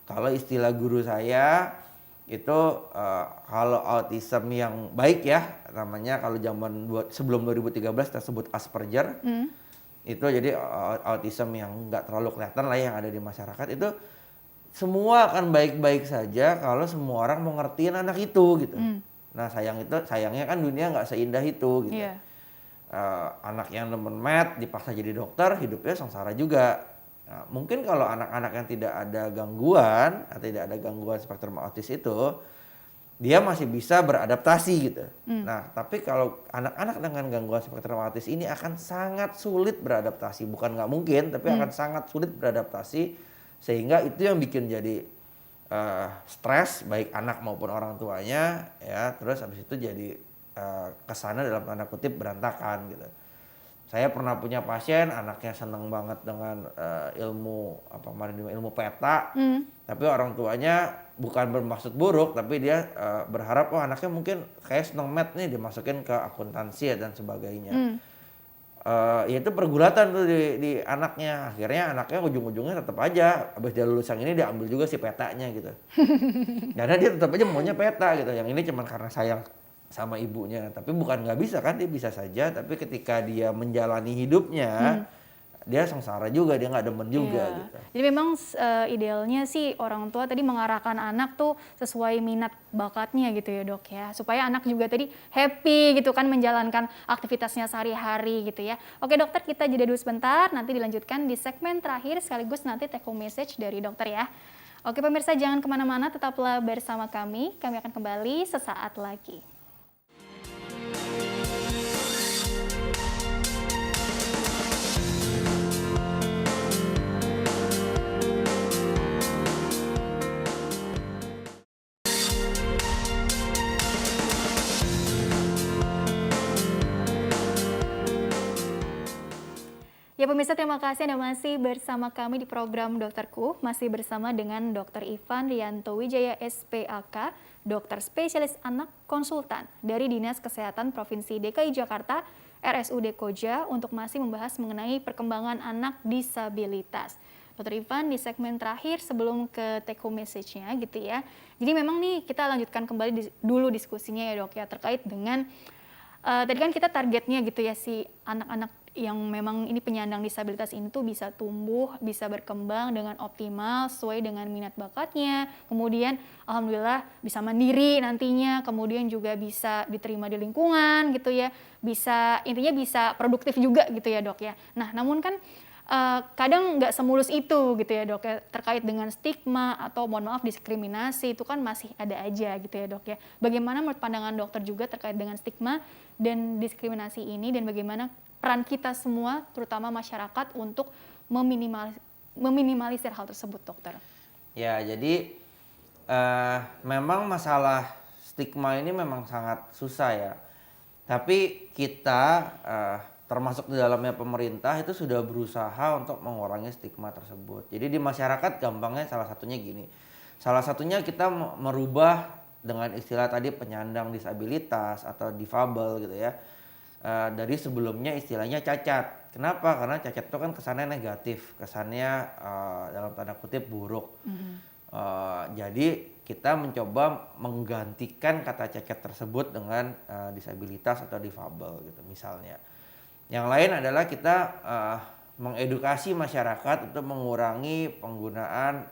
Speaker 2: Kalau istilah guru saya itu kalau autism yang baik ya namanya, kalau sebelum 2013 kita sebut Asperger. Itu jadi autism yang nggak terlalu kelihatan lah yang ada di masyarakat, itu semua akan baik-baik saja kalau semua orang mau ngertiin anak itu gitu. Nah sayangnya kan dunia nggak seindah itu gitu.
Speaker 1: Iya.
Speaker 2: Anak yang demen math dipaksa jadi dokter, hidupnya sengsara juga. Nah, mungkin kalau anak-anak yang tidak ada gangguan atau tidak ada gangguan spektrum autis itu, dia masih bisa beradaptasi gitu. Nah, tapi kalau anak-anak dengan gangguan spektrum autis ini akan sangat sulit beradaptasi. Bukan nggak mungkin, tapi akan sangat sulit beradaptasi. Sehingga itu yang bikin jadi stres, baik anak maupun orang tuanya. Ya, terus habis itu jadi kesannya dalam tanda kutip berantakan gitu. Saya pernah punya pasien, anaknya seneng banget dengan ilmu peta. Tapi orang tuanya bukan bermaksud buruk, tapi dia berharap anaknya mungkin kayak seneng math nih, dimasukin ke akuntansi dan sebagainya. Ya itu pergulatan tuh di anaknya. Akhirnya anaknya ujung-ujungnya tetap aja habis dia lulus yang ini diambil juga si petanya gitu. Karena dia tetap aja maunya peta gitu. Yang ini cuman karena sayang sama ibunya. Tapi bukan nggak bisa kan, dia bisa saja. Tapi ketika dia menjalani hidupnya, dia sengsara juga, dia nggak demen juga
Speaker 1: Iya.
Speaker 2: gitu.
Speaker 1: Jadi memang idealnya sih orang tua tadi mengarahkan anak tuh sesuai minat bakatnya gitu ya dok ya. Supaya anak juga tadi happy gitu kan menjalankan aktivitasnya sehari-hari gitu ya. Oke dokter, kita jeda dulu sebentar, nanti dilanjutkan di segmen terakhir sekaligus nanti take home message dari dokter ya. Oke pemirsa, jangan kemana-mana, tetaplah bersama kami akan kembali sesaat lagi. Ya pemirsa, terima kasih Anda masih bersama kami di program Dokterku, masih bersama dengan Dr. Ivan Rianto Wijaya SPAK, dokter spesialis anak konsultan dari Dinas Kesehatan Provinsi DKI Jakarta, RSUD Koja, untuk masih membahas mengenai perkembangan anak disabilitas. Dr. Ivan, di segmen terakhir sebelum ke take home message-nya gitu ya. Jadi memang nih kita lanjutkan kembali dulu diskusinya ya dok ya, terkait dengan tadi kan kita targetnya gitu ya, si anak-anak yang memang ini penyandang disabilitas ini tuh bisa tumbuh, bisa berkembang dengan optimal sesuai dengan minat bakatnya, kemudian alhamdulillah bisa mandiri nantinya, kemudian juga bisa diterima di lingkungan gitu ya, bisa intinya bisa produktif juga gitu ya dok ya. Nah namun kan kadang nggak semulus itu gitu ya dok ya, terkait dengan stigma atau mohon maaf diskriminasi itu kan masih ada aja gitu ya dok ya. Bagaimana menurut pandangan dokter juga terkait dengan stigma dan diskriminasi ini, dan bagaimana peran kita semua terutama masyarakat untuk meminimalisir hal tersebut dokter?
Speaker 2: Ya, jadi memang masalah stigma ini memang sangat susah ya. Tapi kita termasuk di dalamnya pemerintah itu sudah berusaha untuk mengurangi stigma tersebut. Jadi di masyarakat gampangnya salah satunya gini. Salah satunya kita merubah dengan istilah tadi penyandang disabilitas atau difabel gitu ya. Dari sebelumnya istilahnya cacat. Kenapa? Karena cacat itu kan kesannya negatif, kesannya dalam tanda kutip buruk. Jadi kita mencoba menggantikan kata cacat tersebut dengan disabilitas atau difabel gitu misalnya. Yang lain adalah kita mengedukasi masyarakat untuk mengurangi penggunaan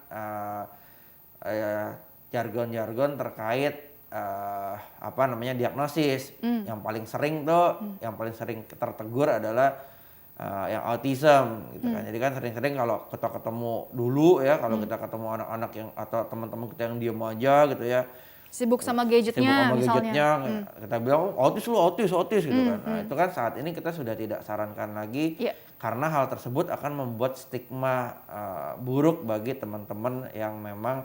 Speaker 2: jargon-jargon terkait diagnosis. Yang paling sering tuh, yang paling sering tertegur adalah yang autism gitu kan. Jadi kan sering-sering kalau kita ketemu dulu ya, kalau kita ketemu anak-anak yang atau teman-teman kita yang diem aja gitu ya,
Speaker 1: Sibuk sama gadgetnya misalnya.
Speaker 2: kita bilang autis gitu kan. Nah itu kan saat ini kita sudah tidak sarankan lagi, karena hal tersebut akan membuat stigma buruk bagi teman-teman yang memang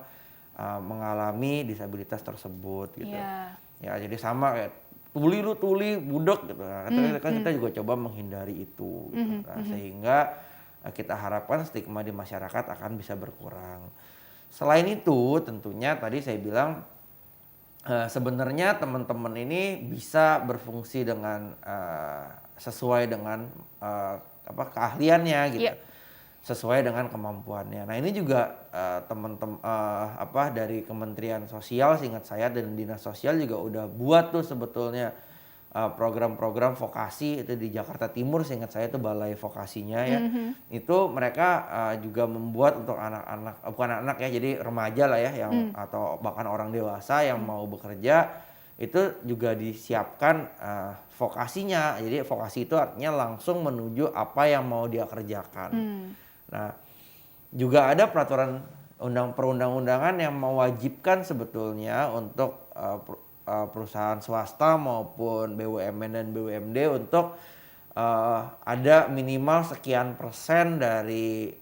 Speaker 2: mengalami disabilitas tersebut gitu. Ya jadi sama kayak tuli budak gitu. Nah, kita juga coba menghindari itu gitu. Nah, sehingga kita harapkan stigma di masyarakat akan bisa berkurang. Selain itu tentunya tadi saya bilang sebenarnya teman-teman ini bisa berfungsi dengan sesuai dengan keahliannya gitu. Sesuai dengan kemampuannya. Nah ini juga teman-teman dari Kementerian Sosial, seingat saya, dan Dinas Sosial juga udah buat tuh sebetulnya program-program vokasi itu di Jakarta Timur, seingat saya itu balai vokasinya ya. Itu mereka juga membuat untuk anak-anak, bukan anak-anak ya, jadi remaja lah ya, yang atau bahkan orang dewasa yang mau bekerja, itu juga disiapkan vokasinya. Jadi vokasi itu artinya langsung menuju apa yang mau dia kerjakan. Nah, juga ada peraturan perundang-undangan yang mewajibkan sebetulnya untuk perusahaan swasta maupun BUMN dan BUMD untuk ada minimal sekian persen dari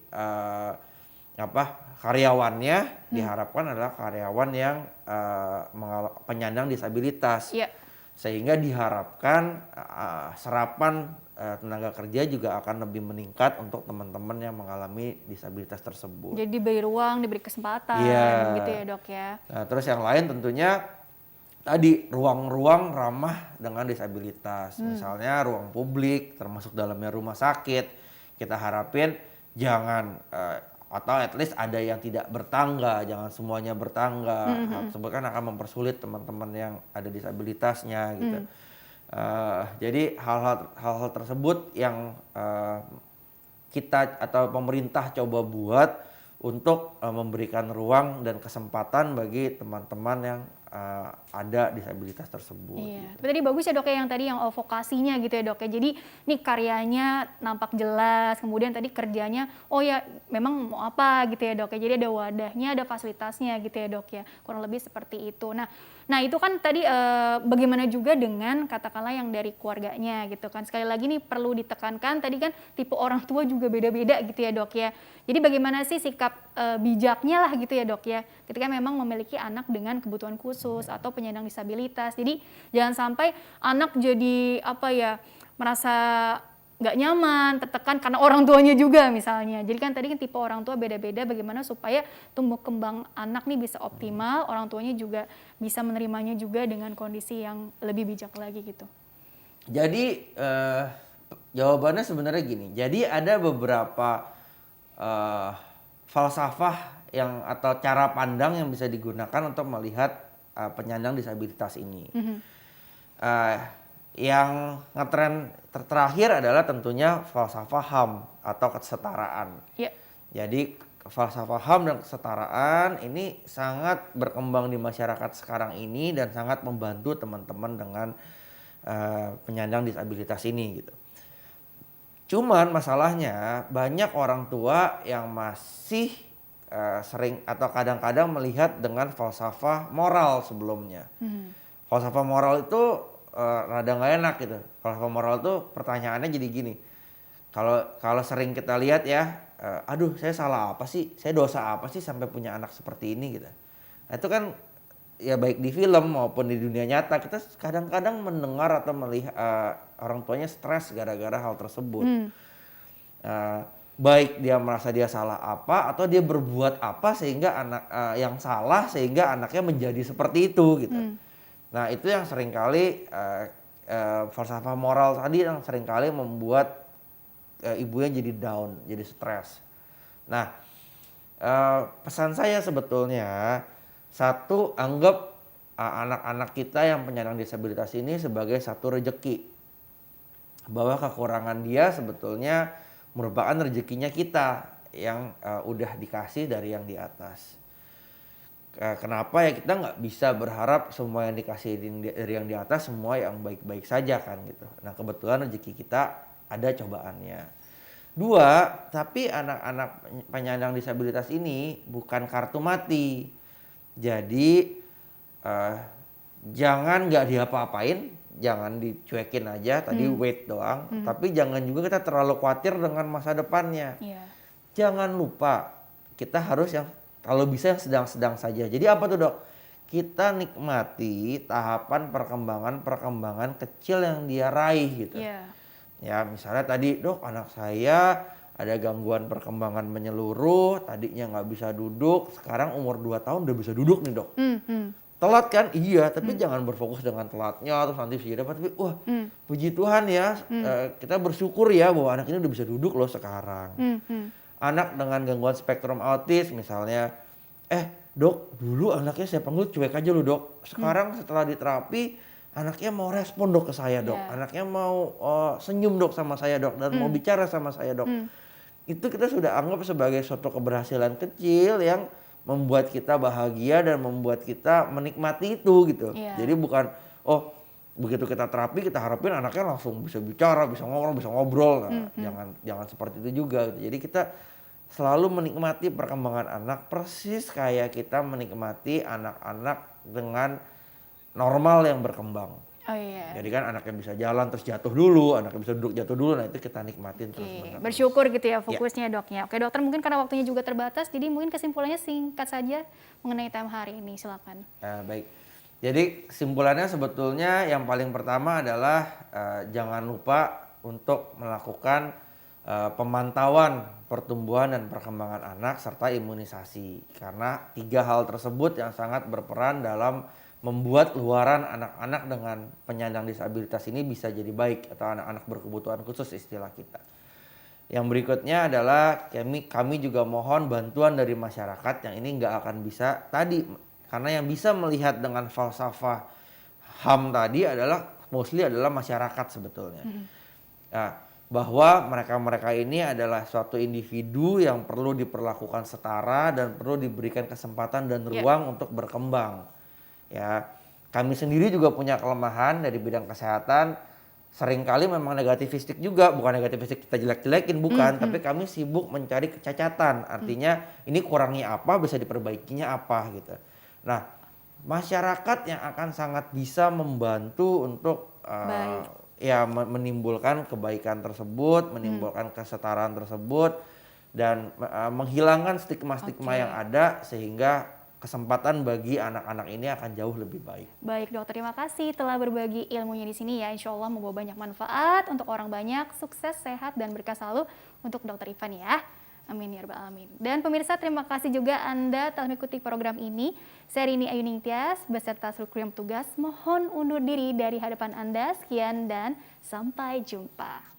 Speaker 2: karyawannya diharapkan adalah karyawan yang penyandang disabilitas. Sehingga diharapkan serapan tenaga kerja juga akan lebih meningkat untuk teman-teman yang mengalami disabilitas tersebut.
Speaker 1: Jadi diberi ruang, diberi kesempatan gitu ya dok ya.
Speaker 2: Nah terus yang lain tentunya tadi ruang-ruang ramah dengan disabilitas. Misalnya ruang publik termasuk dalamnya rumah sakit. Kita harapin jangan atau at least ada yang tidak bertangga, jangan semuanya bertangga. Hal tersebut kan akan mempersulit teman-teman yang ada disabilitasnya gitu. Jadi hal-hal tersebut yang kita atau pemerintah coba buat untuk memberikan ruang dan kesempatan bagi teman-teman yang ada disabilitas tersebut.
Speaker 1: Iya,
Speaker 2: Gitu.
Speaker 1: tapi tadi bagus ya dok ya yang tadi yang vokasinya gitu ya dok ya. Jadi nih karyanya nampak jelas, kemudian tadi kerjanya, oh ya memang mau apa gitu ya dok ya. Jadi ada wadahnya, ada fasilitasnya gitu ya dok ya. Kurang lebih seperti itu. Nah itu kan tadi bagaimana juga dengan katakanlah yang dari keluarganya gitu kan. Sekali lagi nih perlu ditekankan tadi kan tipe orang tua juga beda-beda gitu ya dok ya. Jadi bagaimana sih sikap bijaknya lah gitu ya dok ya. Ketika memang memiliki anak dengan kebutuhan khusus atau penyandang disabilitas. Jadi jangan sampai anak jadi apa ya merasa nggak nyaman, tertekan karena orang tuanya juga misalnya. Jadi kan tadi kan tipe orang tua beda-beda bagaimana supaya tumbuh kembang anak nih bisa optimal, orang tuanya juga bisa menerimanya juga dengan kondisi yang lebih bijak lagi gitu.
Speaker 2: Jadi jawabannya sebenarnya gini. Jadi ada beberapa falsafah yang atau cara pandang yang bisa digunakan untuk melihat penyandang disabilitas ini. Yang ngetren terakhir adalah tentunya falsafah HAM atau kesetaraan.
Speaker 1: Yeah.
Speaker 2: Jadi falsafah HAM dan kesetaraan ini sangat berkembang di masyarakat sekarang ini dan sangat membantu teman-teman dengan penyandang disabilitas ini gitu. Cuman masalahnya banyak orang tua yang masih sering atau kadang-kadang melihat dengan falsafah moral sebelumnya. Falsafah moral itu rada nggak enak gitu. Falsafah moral itu pertanyaannya jadi gini. Kalau sering kita lihat ya, aduh saya salah apa sih? Saya dosa apa sih sampai punya anak seperti ini gitu. Nah, itu kan ya baik di film maupun di dunia nyata kita kadang-kadang mendengar atau melihat orang tuanya stres gara-gara hal tersebut. Baik dia merasa dia salah apa atau dia berbuat apa sehingga anak yang salah sehingga anaknya menjadi seperti itu gitu. Nah itu yang seringkali falsafah moral tadi yang seringkali membuat ibunya jadi down, jadi stres. Nah pesan saya sebetulnya satu, anggap anak-anak kita yang penyandang disabilitas ini sebagai satu rezeki. Bahwa kekurangan dia sebetulnya merupakan rezekinya kita yang udah dikasih dari yang di atas. Kenapa ya kita nggak bisa berharap semua yang dikasih dari yang di atas semua yang baik-baik saja kan gitu. Nah kebetulan rezeki kita ada cobaannya. Dua, tapi anak-anak penyandang disabilitas ini bukan kartu mati. Jadi jangan nggak diapa-apain, jangan dicuekin aja, tadi wait doang. Tapi jangan juga kita terlalu khawatir dengan masa depannya. Jangan lupa kita harus yang kalau bisa yang sedang-sedang saja. Jadi apa tuh dok? Kita nikmati tahapan perkembangan kecil yang dia raih gitu. Ya misalnya tadi dok anak saya ada gangguan perkembangan menyeluruh, tadinya nggak bisa duduk, sekarang umur 2 tahun udah bisa duduk nih dok. Telat kan? Iya, tapi jangan berfokus dengan telatnya terus nanti bisa dapat. Tapi wah, puji Tuhan ya, kita bersyukur ya bahwa anak ini udah bisa duduk loh sekarang. Anak dengan gangguan spektrum autis misalnya, dok dulu anaknya saya panggil cuek aja loh dok. Sekarang setelah diterapi, anaknya mau respon dok ke saya dok. Anaknya mau senyum dok sama saya dok dan mau bicara sama saya dok. Itu kita sudah anggap sebagai suatu keberhasilan kecil yang membuat kita bahagia dan membuat kita menikmati itu gitu. Jadi bukan begitu kita terapi kita harapin anaknya langsung bisa bicara, bisa ngobrol. Nah, jangan seperti itu juga gitu. Jadi kita selalu menikmati perkembangan anak persis kayak kita menikmati anak-anak dengan normal yang berkembang. Jadi kan anaknya bisa jalan terus jatuh dulu, anaknya bisa duduk jatuh dulu, nah itu kita nikmatin terus menerus.
Speaker 1: Bersyukur gitu ya fokusnya doknya. Oke dokter, mungkin karena waktunya juga terbatas, jadi mungkin kesimpulannya singkat saja mengenai tema hari ini, silakan.
Speaker 2: Baik, jadi kesimpulannya sebetulnya yang paling pertama adalah jangan lupa untuk melakukan pemantauan pertumbuhan dan perkembangan anak serta imunisasi. Karena 3 hal tersebut yang sangat berperan dalam membuat luaran anak-anak dengan penyandang disabilitas ini bisa jadi baik atau anak-anak berkebutuhan khusus istilah kita. Yang berikutnya adalah kami juga mohon bantuan dari masyarakat yang ini nggak akan bisa tadi, karena yang bisa melihat dengan falsafah HAM tadi adalah mostly adalah masyarakat sebetulnya. Nah, bahwa mereka-mereka ini adalah suatu individu yang perlu diperlakukan setara dan perlu diberikan kesempatan dan ruang untuk berkembang. Ya, kami sendiri juga punya kelemahan dari bidang kesehatan. Seringkali memang negativistik juga, bukan negativistik kita jelek-jelekin, bukan, tapi kami sibuk mencari kecacatan. Artinya ini kurangnya apa, bisa diperbaikinya apa gitu. Nah, masyarakat yang akan sangat bisa membantu untuk ya menimbulkan kebaikan tersebut, menimbulkan kesetaraan tersebut dan menghilangkan stigma-stigma yang ada sehingga kesempatan bagi anak-anak ini akan jauh lebih baik.
Speaker 1: Baik dokter, terima kasih telah berbagi ilmunya di sini ya. Insya Allah membawa banyak manfaat untuk orang banyak, sukses, sehat, dan berkah selalu untuk dokter Ivan ya. Amin ya rabbal alamin. Dan pemirsa, terima kasih juga Anda telah mengikuti program ini. Saya Rini Ayu Ningtyas beserta seluruh kru yang bertugas mohon undur diri dari hadapan Anda. Sekian dan sampai jumpa.